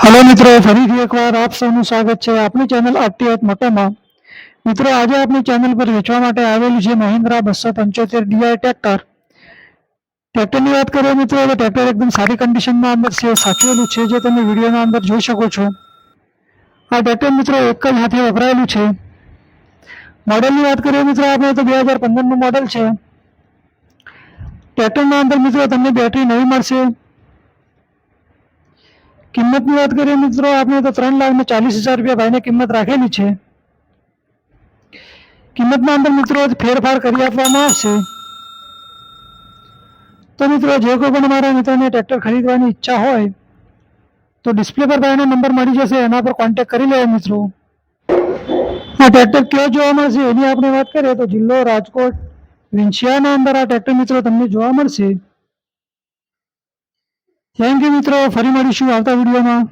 Hello मित्रों, फरीથી એકવાર આપ સૌનું સ્વાગત છે આપણી ચેનલ આરટીએચ મોટોમાં। મિત્રો, આજે આપણી ચેનલ પર વેચવા માટે આવેલું છે મહિન્દ્રા 275 ડીઆઈ ટ્રેક્ટર। ટ્રેક્ટરની વાત કરીએ મિત્રો તો ટ્રેક્ટર એકદમ સારી કન્ડિશનમાં અંદર છે, સાચવેલું છે, જે તમે વિડીયોના અંદર જોઈ શકો છો। આ ટ્રેક્ટર મિત્રો એક જ હાથે વપરાયેલું છે। મોડલની વાત કરીએ મિત્રો આપણે તો 2015નું મોડલ છે। ટ્રેક્ટરના અંદર મિત્રો તમને બેટરી નવી મળશે। કિંમતની વાત કરીએ મિત્રો આપણે તો 3,40,000 રૂપિયા ભાઈને કિંમત રાખેલી છે। કિંમતના અંદર મિત્રો ફેરફાર કરી આપવામાં આવશે। તો મિત્રો જે કોઈ પણ મારા મિત્રોને ટ્રેક્ટર ખરીદવાની ઈચ્છા હોય તો ડિસ્પ્લે પર ભાઈનો નંબર મળી જશે, એના પર કોન્ટેક્ટ કરી લેવો મિત્રો। આ ટ્રેક્ટર ક્યાં જોવા મળશે એની આપણે વાત કરીએ તો જિલ્લો રાજકોટ, વિંછિયાના અંદર આ ટ્રેક્ટર મિત્રો તમને જોવા મળશે। થેન્ક યુ મિત્રો, ફરી મળીશું આવતા વિડીયોમાં।